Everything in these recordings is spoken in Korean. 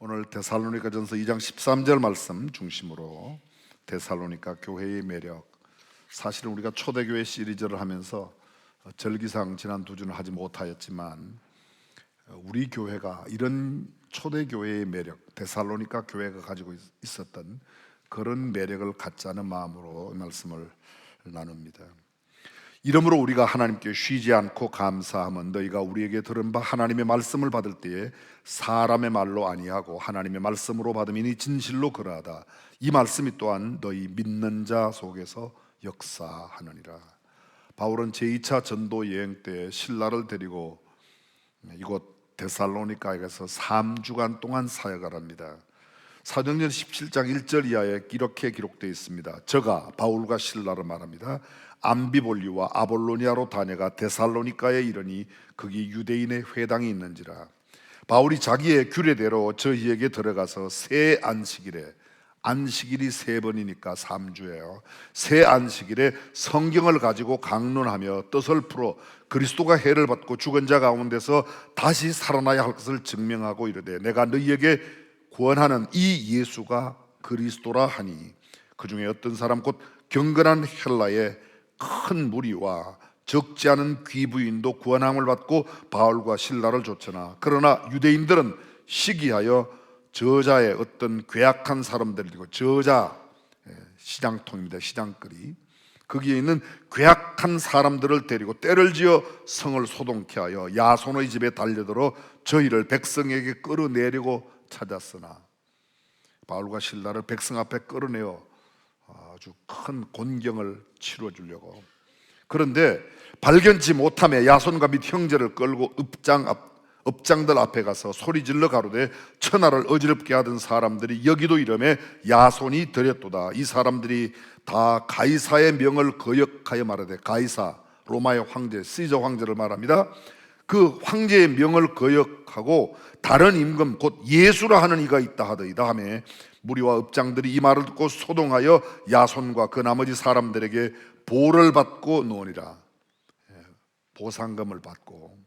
오늘 데살로니가전서 2장 13절 말씀 중심으로 데살로니가 교회의 매력, 사실은 우리가 초대교회 시리즈를 하면서 절기상 지난 2주는 하지 못하였지만 우리 교회가 이런 초대교회의 매력, 데살로니가 교회가 가지고 있었던 그런 매력을 갖자는 마음으로 말씀을 나눕니다. 이러므로 우리가 하나님께 쉬지 않고 감사함은 너희가 우리에게 들은 바 하나님의 말씀을 받을 때에 사람의 말로 아니하고 하나님의 말씀으로 받음이니 진실로 그러하다. 이 말씀이 또한 너희 믿는 자 속에서 역사하느니라. 바울은 제2차 전도 여행 때 신라를 데리고 이곳 데살로니가에서 3주간 동안 사역을 합니다. 사도행전 17장 1절 이하에 이렇게 기록되어 있습니다. 저가 바울과 신라를 말합니다. 암비볼리와 아볼로니아로 다녀가 데살로니가에 이르니 거기 유대인의 회당이 있는지라. 바울이 자기의 규례대로 저희에게 들어가서 새 안식일에, 안식일이 3번이니까 3주예요. 새 안식일에 성경을 가지고 강론하며 뜻을 풀어 그리스도가 해를 받고 죽은 자 가운데서 다시 살아나야 할 것을 증명하고 이르되 내가 너희에게 구원하는 이 예수가 그리스도라 하니 그 중에 어떤 사람 곧 경건한 헬라의 큰 무리와 적지 않은 귀부인도 구원함을 받고 바울과 신라를 쫓으나 그러나 유대인들은 시기하여 저자의 어떤 괴악한 사람들이고, 저자 시장통입니다. 시장거리, 거기에 있는 괴악한 사람들을 데리고 때를 지어 성을 소동케 하여 야손의 집에 달려들어 저희를 백성에게 끌어내려고 찾았으나 바울과 신라를 백성 앞에 끌어내어 아주 큰 곤경을 치러 주려고. 그런데 발견치 못하며 야손과 및 형제를 끌고 읍장들 앞에 가서 소리질러 가로되 천하를 어지럽게 하던 사람들이 여기도 이름에 야손이 들였도다. 이 사람들이 다 가이사의 명을 거역하여 말하되, 가이사 로마의 황제 시저 황제를 말합니다. 그 황제의 명을 거역하고 다른 임금 곧 예수라 하는 이가 있다 하더이다 하며 무리와 읍장들이 이 말을 듣고 소동하여 야손과 그 나머지 사람들에게 보를 받고 노니라. 보상금을 받고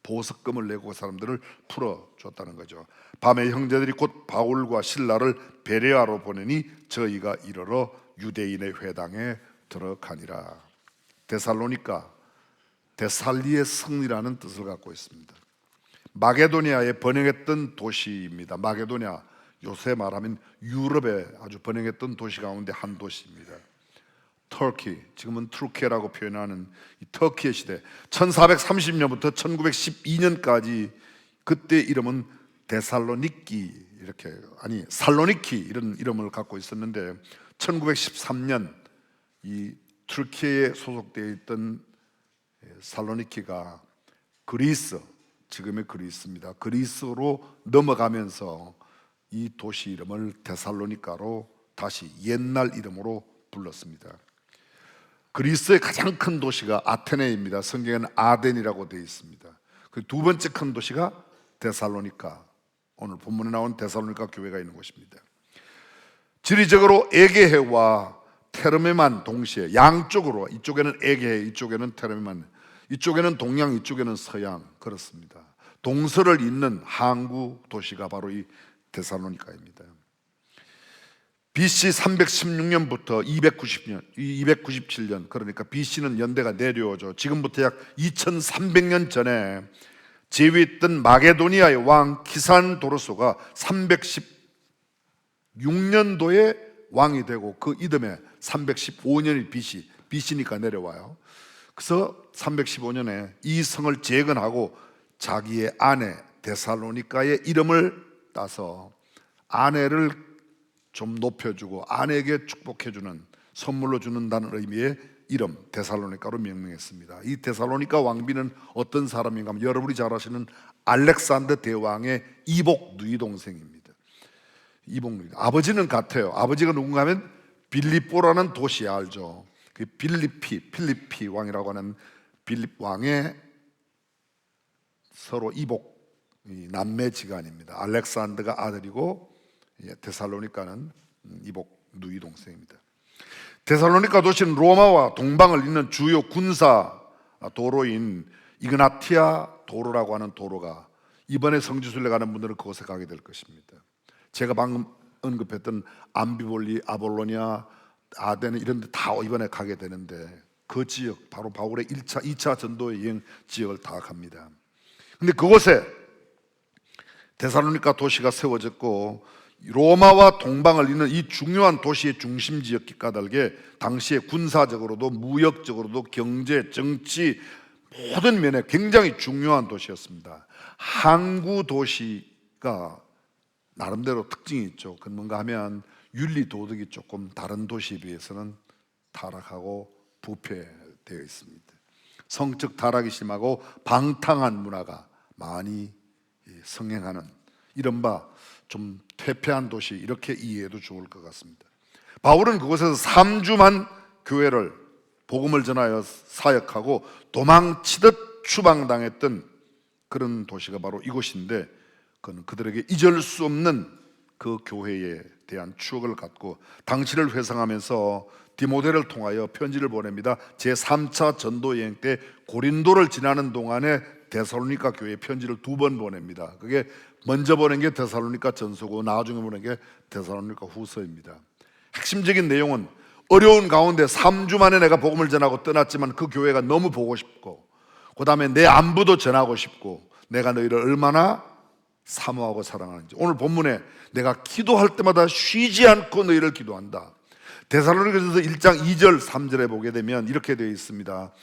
보석금을 내고 사람들을 풀어줬다는 거죠. 밤에 형제들이 곧 바울과 신라를 베레아로 보내니 저희가 이르러 유대인의 회당에 들어가니라. 데살로니가 데살리의 성이라는 뜻을 갖고 있습니다. 마게도니아에 번영했던 도시입니다. 마게도니아, 요새 말하면 유럽에 아주 번영했던 도시 가운데 한 도시입니다. 터키, 지금은 투르키라고 표현하는 이 터키의 시대, 1430년부터 1912년까지 그때 이름은 데살로니키, 이렇게 살로니키 이런 이름을 갖고 있었는데 1913년 이 터키에 소속되어 있던 살로니키가 그리스, 지금의 그리스입니다. 그리스로 넘어가면서 이 도시 이름을 데살로니가로 다시 옛날 이름으로 불렀습니다. 그리스의 가장 큰 도시가 아테네입니다. 성경에는 아덴이라고 되어 있습니다. 그 두 번째 큰 도시가 데살로니가, 오늘 본문에 나온 데살로니가 교회가 있는 곳입니다. 지리적으로 에게해와 테르메만 동시에 양쪽으로, 이쪽에는 에게해, 이쪽에는 테르메만, 이쪽에는 동양, 이쪽에는 서양, 그렇습니다. 동서를 잇는 항구 도시가 바로 이 데살로니가입니다. BC 316년부터 297년, 그러니까 BC는 연대가 내려오죠. 지금부터 약 2300년 전에 제위했던 마게도니아의 왕 키산도르소가 316년도에 왕이 되고 그 이듬해 315년이 BC니까 내려와요. 그래서 315년에 이 성을 재건하고 자기의 아내 데살로니가의 이름을 따서 아내를 좀 높여주고 아내에게 축복해주는, 선물로 주는다는 의미의 이름 데살로니가로 명명했습니다. 이 데살로니가 왕비는 어떤 사람인가 하면 여러분이 잘 아시는 알렉산더 대왕의 이복 누이 동생입니다. 이복 누이, 아버지는 같아요. 아버지가 누군가 하면 빌립보라는 도시 알죠? 그 필리피 왕이라고 하는 빌립 왕의 서로 이복 남매지간입니다. 알렉산더가 아들이고 데살로니가는 이복 누이 동생입니다. 데살로니가 도시는 로마와 동방을 잇는 주요 군사 도로인 이그나티아 도로라고 하는 도로가 이번에 성지순례 가는 분들은 그곳에 가게 될 것입니다. 제가 방금 언급했던 암비볼리, 아볼로니아, 아데네 이런 데 다 이번에 가게 되는데 그 지역, 바로 바울의 1차, 2차 전도 여행 지역을 다 갑니다. 근데 그곳에 데살로니가 도시가 세워졌고 로마와 동방을 잇는 이 중요한 도시의 중심지였기 까닭에 당시에 군사적으로도 무역적으로도 경제, 정치 모든 면에 굉장히 중요한 도시였습니다. 항구 도시가 나름대로 특징이 있죠. 그건 뭔가 하면 윤리 도덕이 조금 다른 도시에 비해서는 타락하고 부패되어 있습니다. 성적 타락이 심하고 방탕한 문화가 많이 성행하는 이른바 좀 퇴폐한 도시, 이렇게 이해해도 좋을 것 같습니다. 바울은 그곳에서 3주만 교회를 복음을 전하여 사역하고 도망치듯 추방당했던 그런 도시가 바로 이곳인데, 그는 그들에게 잊을 수 없는 그 교회에 대한 추억을 갖고 당시를 회상하면서 디모데를 통하여 편지를 보냅니다. 제3차 전도 여행 때 고린도를 지나는 동안에 데살로니가 교회에 편지를 2번 보냅니다. 그게 먼저 보낸 게 데살로니가 전서고 나중에 보낸 게 데살로니가 후서입니다. 핵심적인 내용은 어려운 가운데 3주 만에 내가 복음을 전하고 떠났지만 그 교회가 너무 보고 싶고, 그 다음에 내 안부도 전하고 싶고, 내가 너희를 얼마나 사모하고 사랑하는지. 오늘 본문에 내가 기도할 때마다 쉬지 않고 너희를 기도한다. 데살로니가전서 1장 2절 3절에 보게 되면 이렇게 되어 있습니다.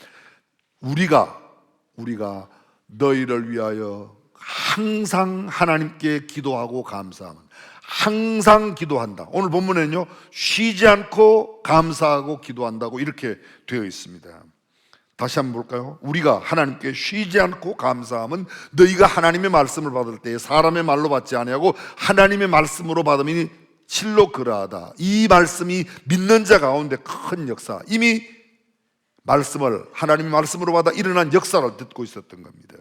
우리가 너희를 위하여 항상 하나님께 기도하고 감사하는, 항상 기도한다. 오늘 본문에는요, 쉬지 않고 감사하고 기도한다고 이렇게 되어 있습니다. 다시 한번 볼까요? 우리가 하나님께 쉬지 않고 감사함은 너희가 하나님의 말씀을 받을 때 사람의 말로 받지 아니하고 하나님의 말씀으로 받음이니 실로 그러하다. 이 말씀이 믿는 자 가운데 큰 역사, 이미 말씀을 하나님의 말씀으로 받아 일어난 역사를 듣고 있었던 겁니다.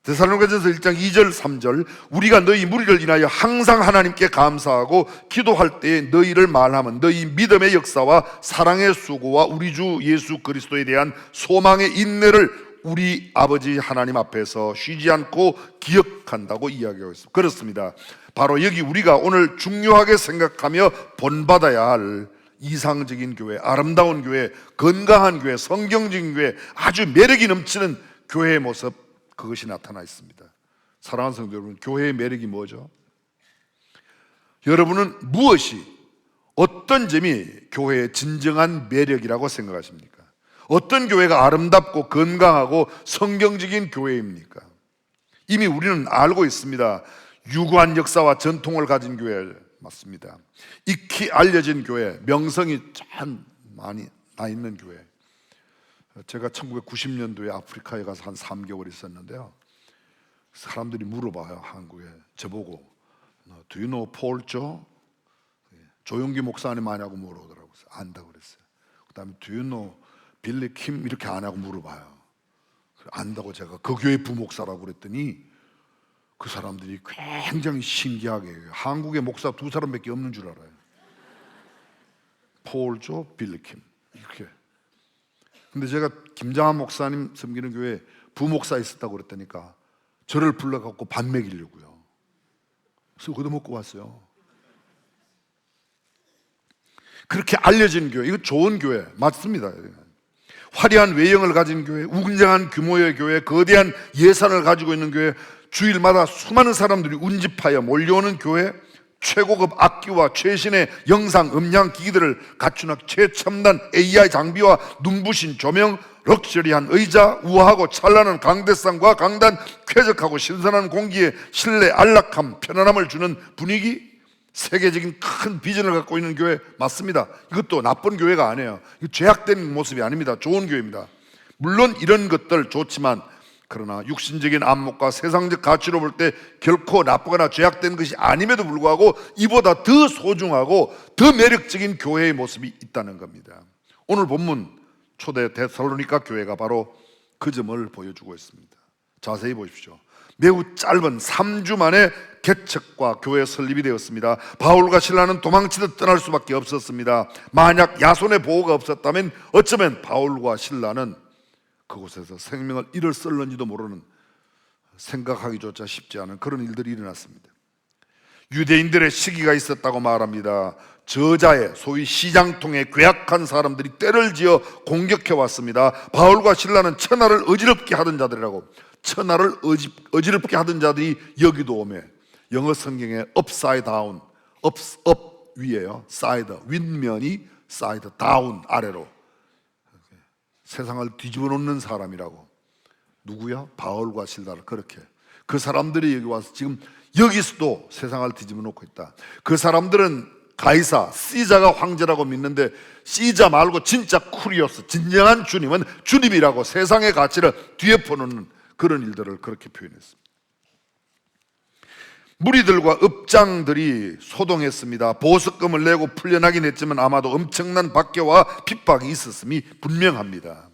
데살로니가전서 1장 2절 3절 우리가 너희 무리를 인하여 항상 하나님께 감사하고 기도할 때에 너희를 말하면 너희 믿음의 역사와 사랑의 수고와 우리 주 예수 그리스도에 대한 소망의 인내를 우리 아버지 하나님 앞에서 쉬지 않고 기억한다고 이야기하고 있습니다. 그렇습니다. 바로 여기 우리가 오늘 중요하게 생각하며 본받아야 할 이상적인 교회, 아름다운 교회, 건강한 교회, 성경적인 교회, 아주 매력이 넘치는 교회의 모습, 그것이 나타나 있습니다. 사랑하는 성도 여러분, 교회의 매력이 뭐죠? 여러분은 무엇이, 어떤 점이 교회의 진정한 매력이라고 생각하십니까? 어떤 교회가 아름답고 건강하고 성경적인 교회입니까? 이미 우리는 알고 있습니다. 유구한 역사와 전통을 가진 교회 맞습니다. 익히 알려진 교회, 명성이 참 많이 나 있는 교회. 제가 1990년도에 아프리카에 가서 한 3개월 있었는데요, 사람들이 물어봐요. 한국에 저보고 Do you know Paul Joe? 조용기 목사님 아냐고 물어보더라고요. 안다고 그랬어요. 그 다음에 Do you know 빌리 킴? 이렇게 아냐고 물어봐요. 안다고 제가 그 교회 부목사라고 그랬더니 그 사람들이 굉장히 신기하게 해요. 한국에 목사 2사람밖에 없는 줄 알아요. 폴 조, 빌리 킴 이렇게. 근데 제가 김장한 목사님 섬기는 교회 부목사 있었다고 그랬다니까 저를 불러갖고 밥 먹이려고요. 그래서 얻어먹고 왔어요. 그렇게 알려진 교회, 이거 좋은 교회 맞습니다. 화려한 외형을 가진 교회, 웅장한 규모의 교회, 거대한 예산을 가지고 있는 교회, 주일마다 수많은 사람들이 운집하여 몰려오는 교회, 최고급 악기와 최신의 영상 음향 기기들을 갖춘 최첨단 AI 장비와 눈부신 조명, 럭셔리한 의자, 우아하고 찬란한 강대상과 강단, 쾌적하고 신선한 공기에 실내 안락함, 편안함을 주는 분위기, 세계적인 큰 비전을 갖고 있는 교회 맞습니다. 이것도 나쁜 교회가 아니에요. 이거 죄악된 모습이 아닙니다. 좋은 교회입니다. 물론 이런 것들 좋지만, 그러나 육신적인 안목과 세상적 가치로 볼 때 결코 나쁘거나 죄악된 것이 아님에도 불구하고 이보다 더 소중하고 더 매력적인 교회의 모습이 있다는 겁니다. 오늘 본문 초대 데살로니가 교회가 바로 그 점을 보여주고 있습니다. 자세히 보십시오. 매우 짧은 3주 만에 개척과 교회 설립이 되었습니다. 바울과 실라는 도망치듯 떠날 수밖에 없었습니다. 만약 야손의 보호가 없었다면 어쩌면 바울과 실라는 그곳에서 생명을 잃었을는지도 모르는 생각하기조차 쉽지 않은 그런 일들이 일어났습니다. 유대인들의 시기가 있었다고 말합니다. 저자의 소위 시장통의 괴악한 사람들이 때를 지어 공격해 왔습니다. 바울과 실라는 천하를 어지럽게 하던 자들이라고. 천하를 어지럽게 하던 자들이 여기도 오매. 영어 성경에 upside down, up 위에요, side 윗면이 side down 아래로, 세상을 뒤집어 놓는 사람이라고. 누구야? 바울과 실라를 그렇게. 그 사람들이 여기 와서 지금 여기서도 세상을 뒤집어 놓고 있다. 그 사람들은 가이사, 시자가 황제라고 믿는데 시자 말고 진짜 쿠리오스, 진정한 주님은 주님이라고 세상의 가치를 뒤에 퍼놓는 그런 일들을 그렇게 표현했습니다. 무리들과 업장들이 소동했습니다. 보석금을 내고 풀려나긴 했지만 아마도 엄청난 박해와 핍박이 있었음이 분명합니다.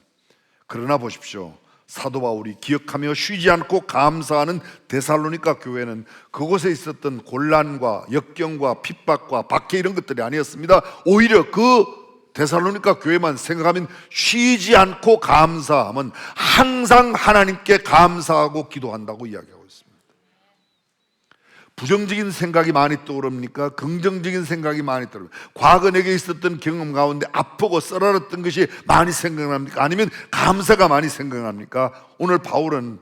그러나 보십시오, 사도 바울이 기억하며 쉬지 않고 감사하는 데살로니가 교회는 그곳에 있었던 곤란과 역경과 핍박과 박해 이런 것들이 아니었습니다. 오히려 그 데살로니가 교회만 생각하면 쉬지 않고 감사하면 항상 하나님께 감사하고 기도한다고 이야기하고 있습니다. 부정적인 생각이 많이 떠오릅니까? 긍정적인 생각이 많이 떠오릅니까? 과거 내게 있었던 경험 가운데 아프고 썰어놨던 것이 많이 생각납니까? 아니면 감사가 많이 생각납니까? 오늘 바울은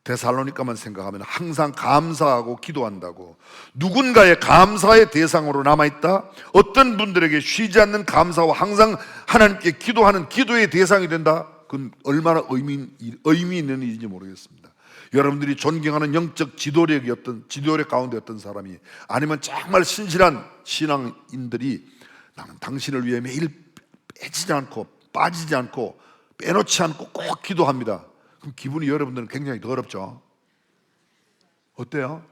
데살로니가만 생각하면 항상 감사하고 기도한다고. 누군가의 감사의 대상으로 남아있다? 어떤 분들에게 쉬지 않는 감사와 항상 하나님께 기도하는 기도의 대상이 된다? 그건 얼마나 의미 있는 일인지 모르겠습니다. 여러분들이 존경하는 영적 지도력 가운데 어떤 사람이, 아니면 정말 신실한 신앙인들이 나는 당신을 위해 매일 빠지지 않고 빼놓지 않고 꼭 기도합니다. 그럼 기분이 여러분들은 굉장히 더럽죠? 어때요?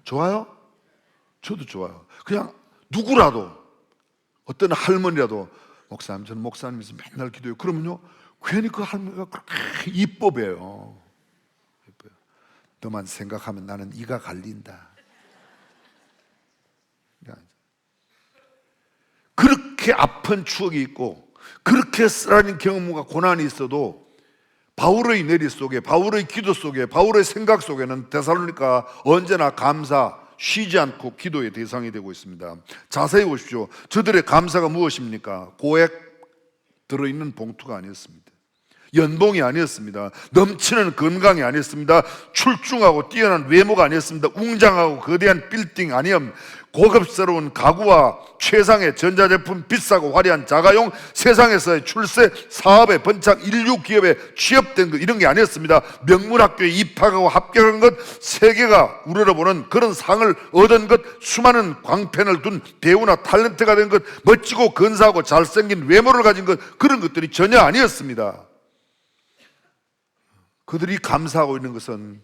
좋아요? 저도 좋아요. 그냥 누구라도, 어떤 할머니라도 목사님, 저는 목사님에서 맨날 기도해요. 그러면요, 괜히 그 할머니가 그렇게 이뻐 보여요. 너만 생각하면 나는 이가 갈린다. 그렇게 아픈 추억이 있고 그렇게 쓰라린 경험과 고난이 있어도 바울의 내리 속에, 바울의 기도 속에, 바울의 생각 속에는 데살로니가 언제나 감사, 쉬지 않고 기도의 대상이 되고 있습니다. 자세히 보십시오. 저들의 감사가 무엇입니까? 고액 들어있는 봉투가 아니었습니다. 연봉이 아니었습니다. 넘치는 건강이 아니었습니다. 출중하고 뛰어난 외모가 아니었습니다. 웅장하고 거대한 빌딩 아니었. 고급스러운 가구와 최상의 전자제품, 비싸고 화려한 자가용, 세상에서의 출세, 사업의 번창, 인류 기업에 취업된 것, 이런 게 아니었습니다. 명문학교에 입학하고 합격한 것, 세계가 우러러보는 그런 상을 얻은 것, 수많은 광펜을 둔 배우나 탤런트가 된 것, 멋지고 근사하고 잘생긴 외모를 가진 것, 그런 것들이 전혀 아니었습니다. 그들이 감사하고 있는 것은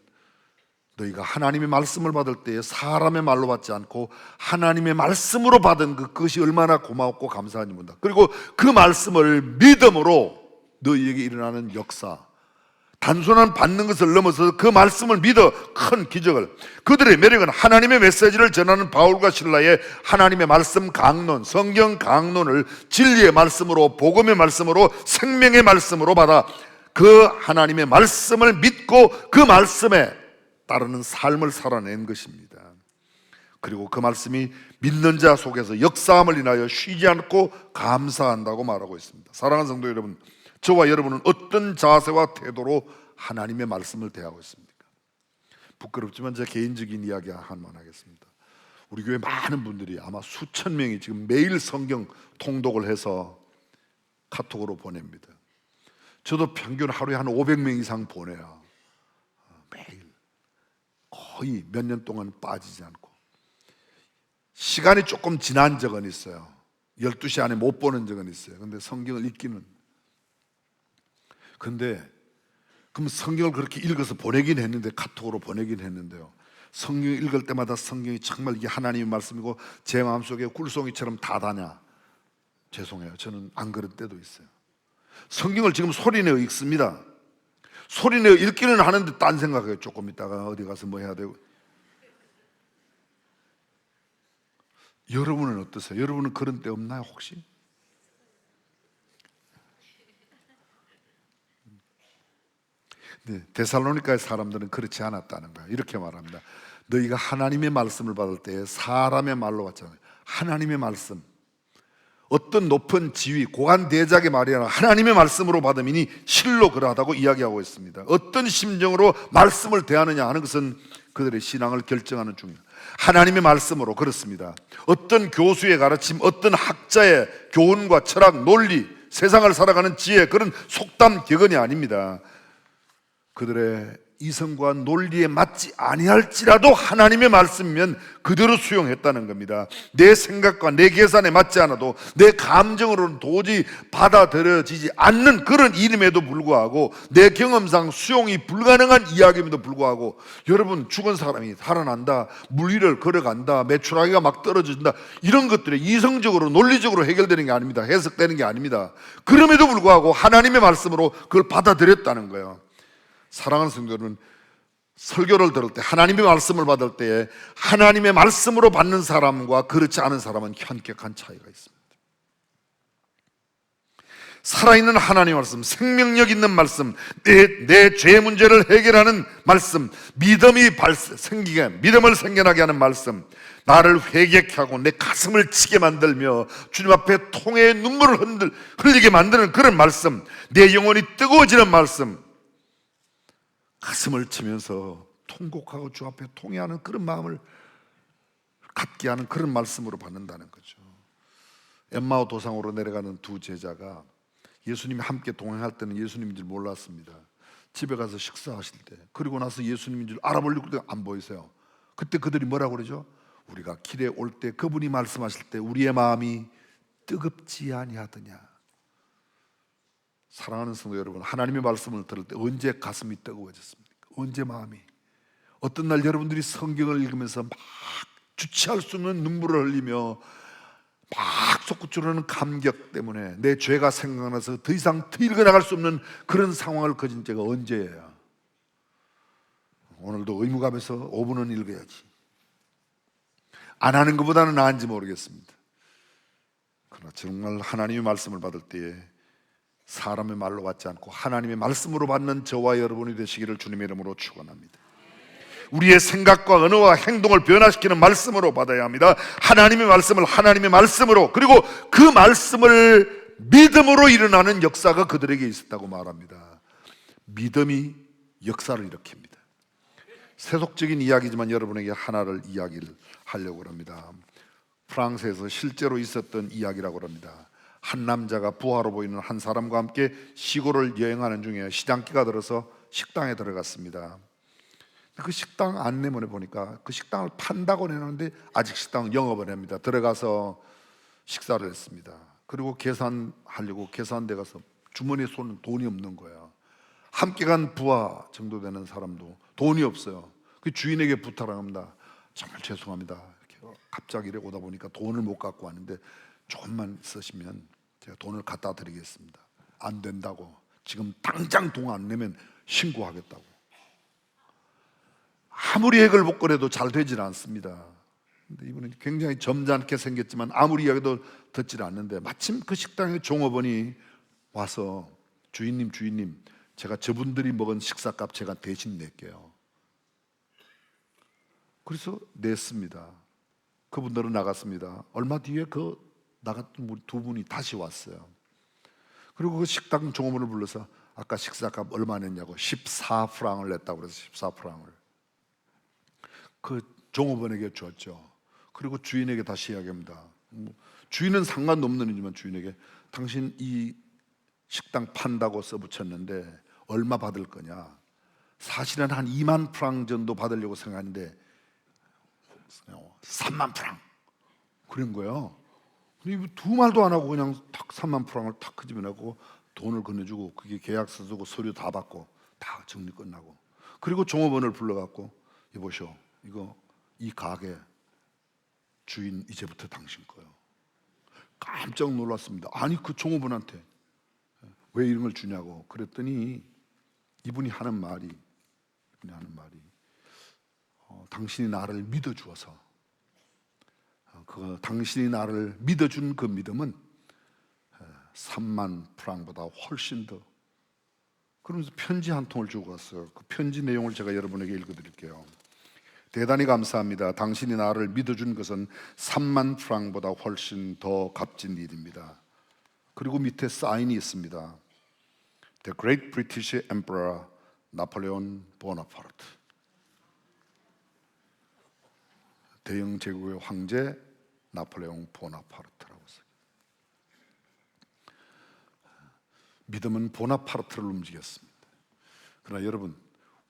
너희가 하나님의 말씀을 받을 때에 사람의 말로 받지 않고 하나님의 말씀으로 받은 그것이 얼마나 고맙고 감사한지 모른다. 그리고 그 말씀을 믿음으로 너희에게 일어나는 역사, 단순한 받는 것을 넘어서 그 말씀을 믿어 큰 기적을. 그들의 매력은 하나님의 메시지를 전하는 바울과 실라의 하나님의 말씀 강론, 성경 강론을 진리의 말씀으로, 복음의 말씀으로, 생명의 말씀으로 받아 그 하나님의 말씀을 믿고 그 말씀에 따르는 삶을 살아낸 것입니다. 그리고 그 말씀이 믿는 자 속에서 역사함을 인하여 쉬지 않고 감사한다고 말하고 있습니다. 사랑하는 성도 여러분, 저와 여러분은 어떤 자세와 태도로 하나님의 말씀을 대하고 있습니까? 부끄럽지만 제 개인적인 이야기 한번 하겠습니다. 우리 교회 많은 분들이, 아마 수천 명이 지금 매일 성경 통독을 해서 카톡으로 보냅니다. 저도 평균 하루에 한 500명 이상 보내요. 매일. 거의 몇 년 동안 빠지지 않고. 시간이 조금 지난 적은 있어요. 12시 안에 못 보는 적은 있어요. 근데 성경을 읽기는. 근데 그럼 성경을 그렇게 읽어서 보내긴 했는데, 카톡으로 보내긴 했는데요, 성경 읽을 때마다 성경이 정말 이게 하나님의 말씀이고 제 마음속에 꿀송이처럼 닿다냐? 죄송해요. 저는 안 그럴 때도 있어요. 성경을 지금 소리내어 읽습니다. 소리내어 읽기는 하는데 딴 생각해요. 조금 있다가 어디 가서 뭐 해야 되고. 여러분은 어떠세요? 여러분은 그런 때 없나요 혹시? 네, 데살로니가의 사람들은 그렇지 않았다는 거예요. 이렇게 말합니다. 너희가 하나님의 말씀을 받을 때 사람의 말로 받잖아요. 하나님의 말씀, 어떤 높은 지위, 고관 대작의 말이 아니라 하나님의 말씀으로 받음이니 실로 그러하다고 이야기하고 있습니다. 어떤 심정으로 말씀을 대하느냐 하는 것은 그들의 신앙을 결정하는 중입니다. 하나님의 말씀으로 그렇습니다. 어떤 교수의 가르침, 어떤 학자의 교훈과 철학, 논리, 세상을 살아가는 지혜, 그런 속담 격언이 아닙니다. 그들의 이성과 논리에 맞지 아니할지라도 하나님의 말씀이면 그대로 수용했다는 겁니다. 내 생각과 내 계산에 맞지 않아도 내 감정으로는 도저히 받아들여지지 않는 그런 일임에도 불구하고, 내 경험상 수용이 불가능한 이야기임에도 불구하고, 여러분, 죽은 사람이 살아난다, 물 위를 걸어간다, 메추라기가 막 떨어진다, 이런 것들이 이성적으로 논리적으로 해결되는 게 아닙니다. 해석되는 게 아닙니다. 그럼에도 불구하고 하나님의 말씀으로 그걸 받아들였다는 거예요. 사랑하는 성도 여러분, 설교를 들을 때, 하나님의 말씀을 받을 때 하나님의 말씀으로 받는 사람과 그렇지 않은 사람은 현격한 차이가 있습니다. 살아있는 하나님의 말씀, 생명력 있는 말씀, 내 죄 문제를 해결하는 말씀, 믿음이 생기게, 믿음을 생겨나게 하는 말씀, 나를 회개케 하고 내 가슴을 치게 만들며 주님 앞에 통해의 눈물을 흘리게 만드는 그런 말씀, 내 영혼이 뜨거워지는 말씀, 가슴을 치면서 통곡하고 주 앞에 통회하는 그런 마음을 갖게 하는 그런 말씀으로 받는다는 거죠. 엠마오 도상으로 내려가는 두 제자가 예수님이 함께 동행할 때는 예수님인 줄 몰랐습니다. 집에 가서 식사하실 때, 그리고 나서 예수님인 줄 알아보려고 안 보이세요. 그때 그들이 뭐라고 그러죠? 우리가 길에 올 때 그분이 말씀하실 때 우리의 마음이 뜨겁지 아니하더냐. 사랑하는 성도 여러분, 하나님의 말씀을 들을 때 언제 가슴이 뜨거워졌습니까? 언제 마음이? 어떤 날 여러분들이 성경을 읽으면서 막 주체할 수 없는 눈물을 흘리며 막 솟구치르는 감격 때문에 내 죄가 생각나서 더 이상 읽어나갈 수 없는 그런 상황을 거진 때가 언제예요? 오늘도 의무감에서 5분은 읽어야지. 안 하는 것보다는 나은지 모르겠습니다. 그러나 정말 하나님의 말씀을 받을 때에 사람의 말로 받지 않고 하나님의 말씀으로 받는 저와 여러분이 되시기를 주님의 이름으로 축원합니다. 우리의 생각과 언어와 행동을 변화시키는 말씀으로 받아야 합니다. 하나님의 말씀을 하나님의 말씀으로, 그리고 그 말씀을 믿음으로 일어나는 역사가 그들에게 있었다고 말합니다. 믿음이 역사를 일으킵니다. 세속적인 이야기지만 여러분에게 하나를 이야기를 하려고 합니다. 프랑스에서 실제로 있었던 이야기라고 합니다. 한 남자가 부하로 보이는 한 사람과 함께 시골을 여행하는 중에 시장기가 들어서 식당에 들어갔습니다. 그 식당 안내문에 보니까 그 식당을 판다고 내놓는데 아직 식당은 영업을 합니다. 들어가서 식사를 했습니다. 그리고 계산하려고 계산대 가서 주머니에 손은 돈이 없는 거야. 함께 간 부하 정도 되는 사람도 돈이 없어요. 그 주인에게 부탁을 합니다. 정말 죄송합니다. 이렇게 갑자기 이렇게 오다 보니까 돈을 못 갖고 왔는데 조금만 쓰시면 제가 돈을 갖다 드리겠습니다. 안 된다고. 지금 당장 돈 안 내면 신고하겠다고. 아무리 핵을 복걸해도 잘 되질 않습니다. 근데 이분은 굉장히 점잖게 생겼지만 아무리 이야기도 듣질 않는데, 마침 그 식당의 종업원이 와서 주인님 제가 저분들이 먹은 식사값 제가 대신 낼게요. 그래서 냈습니다. 그분들은 나갔습니다. 얼마 뒤에 나갔던 두 분이 다시 왔어요. 그리고 그 식당 종업원을 불러서 아까 식사값 얼마 냈냐고 14프랑을 냈다고 그래서 14프랑을 그 종업원에게 줬죠. 그리고 주인에게 다시 이야기합니다. 주인은 상관없는 일이지만 주인에게 당신 이 식당 판다고 써붙였는데 얼마 받을 거냐? 사실은 한 2만 프랑 정도 받으려고 생각하는데 3만 프랑 그런 거예요. 두 말도 안 하고 그냥 탁 3만 프랑을 탁 끄집어내고 돈을 건네주고, 그게 계약서 쓰고 서류 다 받고 다 정리 끝나고, 그리고 종업원을 불러갖고 여보시오, 이 가게 주인 이제부터 당신 거예요. 깜짝 놀랐습니다. 아니 그 종업원한테 왜 이런 걸 주냐고 그랬더니 이분이 하는 말이 당신이 나를 믿어주어서, 당신이 나를 믿어준 그 믿음은 3만 프랑보다 훨씬 더 그러면서 편지 한 통을 주고 갔어요. 그 편지 내용을 제가 여러분에게 읽어드릴게요. 대단히 감사합니다. 당신이 나를 믿어준 것은 3만 프랑보다 훨씬 더 값진 일입니다. 그리고 밑에 사인이 있습니다. The Great British Emperor 나폴레온 보나파르트. 대영 제국의 황제 나폴레옹 보나파르트라고 써요. 믿음은 보나파르트를 움직였습니다. 그러나 여러분,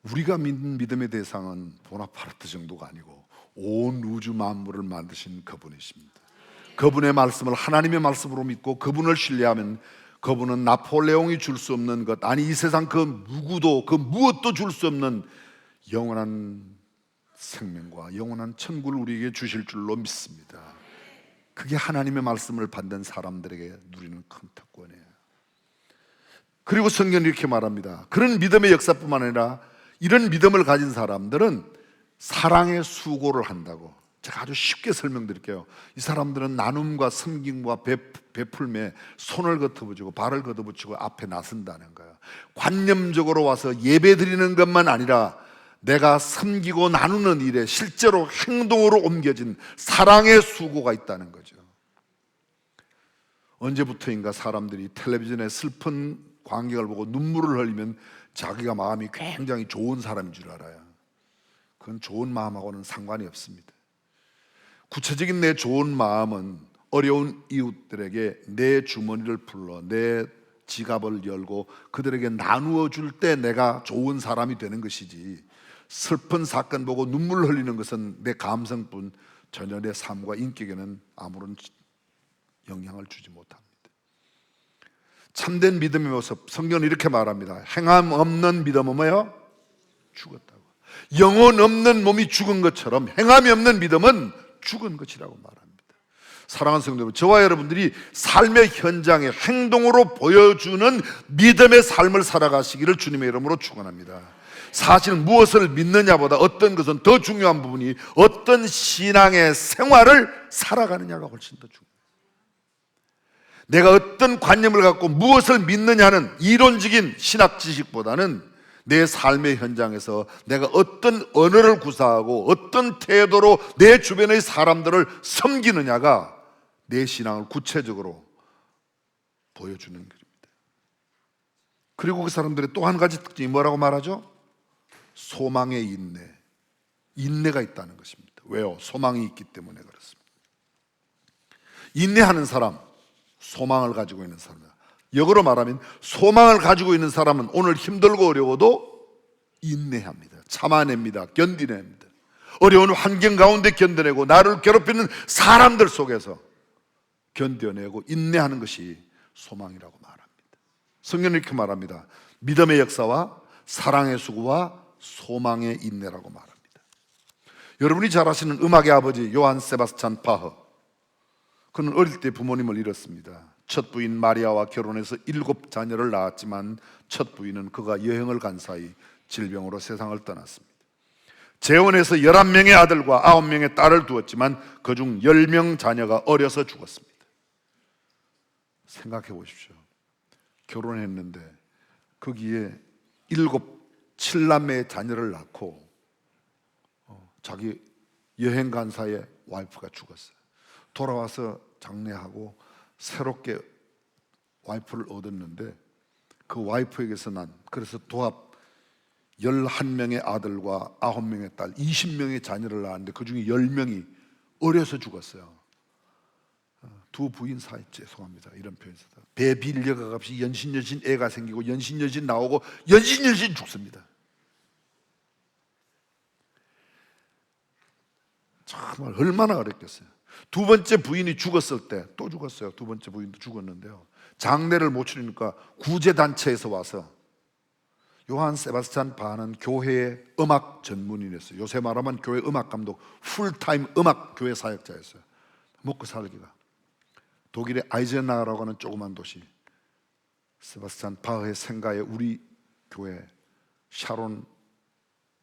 우리가 믿는 믿음의 대상은 보나파르트 정도가 아니고 온 우주 만물을 만드신 그분이십니다. 그분의 말씀을 하나님의 말씀으로 믿고 그분을 신뢰하면 그분은 나폴레옹이 줄 수 없는 것, 아니 이 세상 그 누구도 그 무엇도 줄 수 없는 영원한 생명과 영원한 천국을 우리에게 주실 줄로 믿습니다. 그게 하나님의 말씀을 받는 사람들에게 누리는 큰 특권이에요. 그리고 성경은 이렇게 말합니다. 그런 믿음의 역사뿐만 아니라 이런 믿음을 가진 사람들은 사랑의 수고를 한다고. 제가 아주 쉽게 설명드릴게요. 이 사람들은 나눔과 섬김과 베풀매 손을 걷어붙이고 발을 걷어붙이고 앞에 나선다는 거예요. 관념적으로 와서 예배 드리는 것만 아니라 내가 섬기고 나누는 일에 실제로 행동으로 옮겨진 사랑의 수고가 있다는 거죠. 언제부터인가 사람들이 텔레비전에 슬픈 광경을 보고 눈물을 흘리면 자기가 마음이 굉장히 좋은 사람인 줄 알아요. 그건 좋은 마음하고는 상관이 없습니다. 구체적인 내 좋은 마음은 어려운 이웃들에게 내 주머니를 풀러 내 지갑을 열고 그들에게 나누어 줄 때 내가 좋은 사람이 되는 것이지, 슬픈 사건 보고 눈물 흘리는 것은 내 감성뿐 전혀 내 삶과 인격에는 아무런 영향을 주지 못합니다. 참된 믿음의 모습, 성경은 이렇게 말합니다. 행함 없는 믿음은 뭐예요? 죽었다고. 영혼 없는 몸이 죽은 것처럼 행함이 없는 믿음은 죽은 것이라고 말합니다. 사랑하는 성도 여러분, 저와 여러분들이 삶의 현장에 행동으로 보여주는 믿음의 삶을 살아가시기를 주님의 이름으로 축원합니다. 사실 무엇을 믿느냐보다 어떤 것은 더 중요한 부분이 어떤 신앙의 생활을 살아가느냐가 훨씬 더 중요해요. 내가 어떤 관념을 갖고 무엇을 믿느냐는 이론적인 신학 지식보다는 내 삶의 현장에서 내가 어떤 언어를 구사하고 어떤 태도로 내 주변의 사람들을 섬기느냐가 내 신앙을 구체적으로 보여주는 것입니다. 그리고 그 사람들의 또 한 가지 특징이 뭐라고 말하죠? 소망의 인내. 인내가 있다는 것입니다. 왜요? 소망이 있기 때문에 그렇습니다. 인내하는 사람, 소망을 가지고 있는 사람이다. 역으로 말하면 소망을 가지고 있는 사람은 오늘 힘들고 어려워도 인내합니다. 참아냅니다. 견디냅니다. 어려운 환경 가운데 견뎌내고 나를 괴롭히는 사람들 속에서 견뎌내고 인내하는 것이 소망이라고 말합니다. 성경은 이렇게 말합니다. 믿음의 역사와 사랑의 수고와 소망의 인내라고 말합니다. 여러분이 잘 아시는 음악의 아버지 요한 세바스찬 바흐, 그는 어릴 때 부모님을 잃었습니다. 첫 부인 마리아와 결혼해서 7자녀를 낳았지만 첫 부인은 그가 여행을 간 사이 질병으로 세상을 떠났습니다. 재혼해서 11명의 아들과 9명의 딸을 두었지만 그중 10명 자녀가 어려서 죽었습니다. 생각해 보십시오. 결혼했는데 거기에 7남매의 자녀를 낳고 자기 여행 간 사이에 와이프가 죽었어요. 돌아와서 장례하고 새롭게 와이프를 얻었는데 그 와이프에게서 그래서 도합 11명의 아들과 9명의 딸 20명의 자녀를 낳았는데 그 중에 10명이 어려서 죽었어요. 두 부인 사이, 죄송합니다 이런 표현 쓰다, 배 빌려가 값이 연신연신 애가 생기고 연신연신 나오고 연신연신 죽습니다. 정말 얼마나 어렵겠어요. 두 번째 부인이 죽었을 때 또 죽었어요. 두 번째 부인도 죽었는데요, 장례를 못 치르니까 구제단체에서 와서, 요한 세바스찬 바흐는 교회의 음악 전문인이었어요. 요새 말하면 교회 음악 감독, 풀타임 음악 교회 사역자였어요. 먹고 살기가. 독일의 아이젠하우라고 하는 조그만 도시, 세바스찬 바흐의 생가에 우리 교회 샤론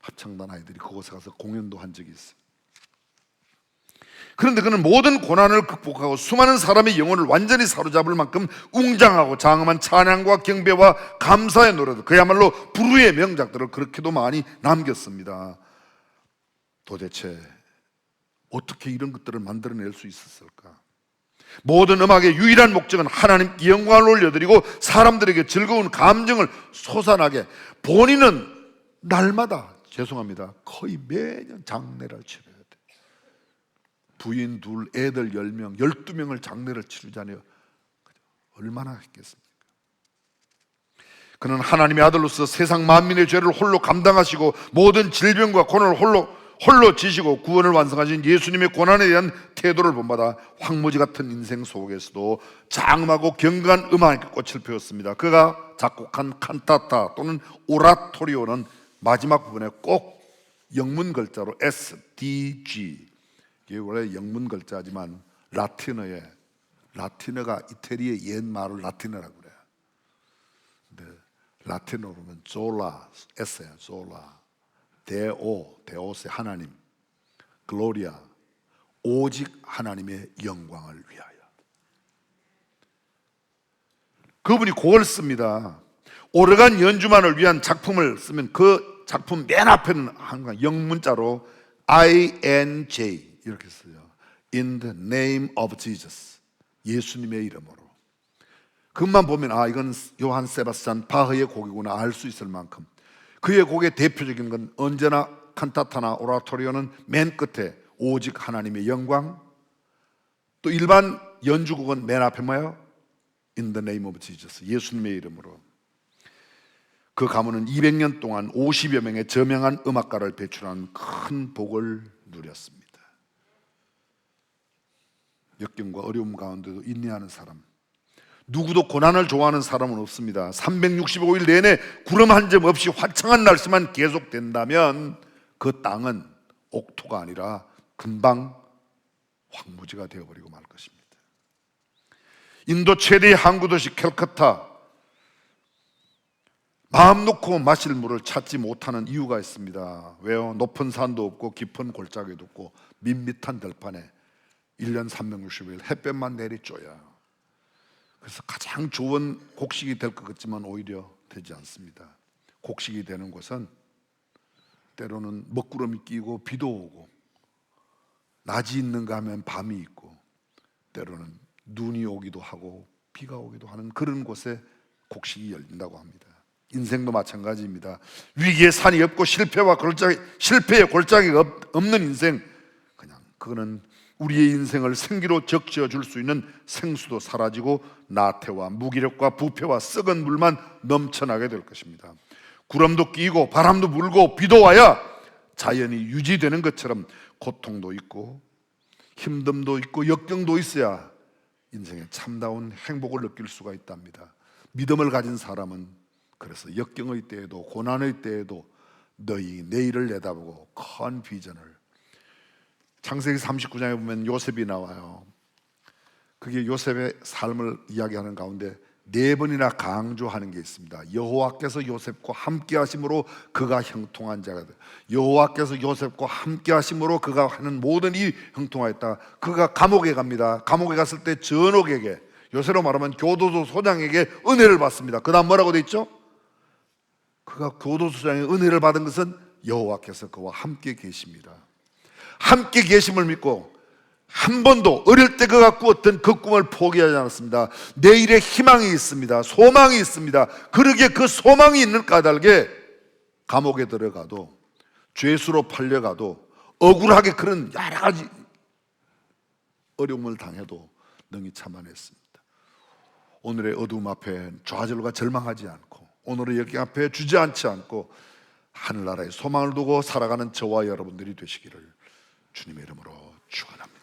합창단 아이들이 그곳에 가서 공연도 한 적이 있어요. 그런데 그는 모든 고난을 극복하고 수많은 사람의 영혼을 완전히 사로잡을 만큼 웅장하고 장엄한 찬양과 경배와 감사의 노래들, 그야말로 불후의 명작들을 그렇게도 많이 남겼습니다. 도대체 어떻게 이런 것들을 만들어낼 수 있었을까? 모든 음악의 유일한 목적은 하나님께 영광을 올려드리고 사람들에게 즐거운 감정을 솟아나게, 본인은 날마다, 죄송합니다, 거의 매년 장례를 치러야 돼. 부인 둘, 애들 10명, 12명을 장례를 치르자니요, 얼마나 했겠습니까? 그는 하나님의 아들로서 세상 만민의 죄를 홀로 감당하시고 모든 질병과 고난을 홀로 지시고 구원을 완성하신 예수님의 고난에 대한 태도를 본받아 황무지 같은 인생 속에서도 장엄하고 견고한 음악의 꽃을 피웠습니다. 그가 작곡한 칸타타 또는 오라토리오는 마지막 부분에 꼭 영문 글자로 SDG, 이게 원래 영문 글자지만 라틴어가 이태리의 옛 말을 라틴어라고 그래요. 근데 라틴어로는 졸라, S야, 졸라, 데오세 하나님, 글로리아, 오직 하나님의 영광을 위하여. 그분이 그걸 씁니다. 오르간 연주만을 위한 작품을 쓰면 그 작품 맨 앞에는 항상 영문자로 INJ 이렇게 써요. In the name of Jesus, 예수님의 이름으로. 그것만 보면 이건 요한 세바스찬 바흐의 곡이구나 알 수 있을 만큼, 그의 곡의 대표적인 건 언제나 칸타타나 오라토리오는 맨 끝에 오직 하나님의 영광, 또 일반 연주곡은 맨 앞에 뭐예요? In the name of Jesus, 예수님의 이름으로. 그 가문은 200년 동안 50여 명의 저명한 음악가를 배출한 큰 복을 누렸습니다. 역경과 어려움 가운데도 인내하는 사람, 누구도 고난을 좋아하는 사람은 없습니다. 365일 내내 구름 한 점 없이 화창한 날씨만 계속된다면 그 땅은 옥토가 아니라 금방 황무지가 되어버리고 말 것입니다. 인도 최대의 항구도시 캘커타, 마음 놓고 마실 물을 찾지 못하는 이유가 있습니다. 왜요? 높은 산도 없고 깊은 골짜기도 없고 밋밋한 들판에 1년 365일 햇볕만 내리쬐어요. 그래서 가장 좋은 곡식이 될 것 같지만 오히려 되지 않습니다. 곡식이 되는 곳은 때로는 먹구름이 끼고 비도 오고, 낮이 있는가 하면 밤이 있고, 때로는 눈이 오기도 하고 비가 오기도 하는 그런 곳에 곡식이 열린다고 합니다. 인생도 마찬가지입니다. 위기의 산이 없고 실패의 골짜기가 없는 인생, 그냥 그거는 우리의 인생을 생기로 적셔 줄 수 있는 생수도 사라지고 나태와 무기력과 부패와 썩은 물만 넘쳐나게 될 것입니다. 구름도 끼고 바람도 불고 비도 와야 자연이 유지되는 것처럼 고통도 있고 힘듦도 있고 역경도 있어야 인생의 참다운 행복을 느낄 수가 있답니다. 믿음을 가진 사람은 그래서 역경의 때에도 고난의 때에도 너희 내일을 내다보고 큰 비전을, 창세기 39장에 보면 요셉이 나와요. 그게 요셉의 삶을 이야기하는 가운데 4번이나 강조하는 게 있습니다. 여호와께서 요셉과 함께 하심으로 그가 형통한 자가 되었다. 여호와께서 요셉과 함께 하심으로 그가 하는 모든 일이 형통하였다. 그가 감옥에 갑니다. 감옥에 갔을 때 전옥에게, 요새로 말하면 교도소 소장에게 은혜를 받습니다. 그 다음 뭐라고 돼 있죠? 그가 교도소 소장의 은혜를 받은 것은 여호와께서 그와 함께 계십니다. 함께 계심을 믿고 한 번도 어릴 때 그가 꾸었던 그 꿈을 포기하지 않았습니다. 내일의 희망이 있습니다. 소망이 있습니다. 그러기에 그 소망이 있는 까닭에 감옥에 들어가도, 죄수로 팔려가도, 억울하게 그런 여러 가지 어려움을 당해도 능히 참아냈습니다. 오늘의 어두움 앞에 좌절과 절망하지 않고, 오늘의 역경 앞에 주저앉지 않고 하늘나라에 소망을 두고 살아가는 저와 여러분들이 되시기를 주님의 이름으로 축원합니다.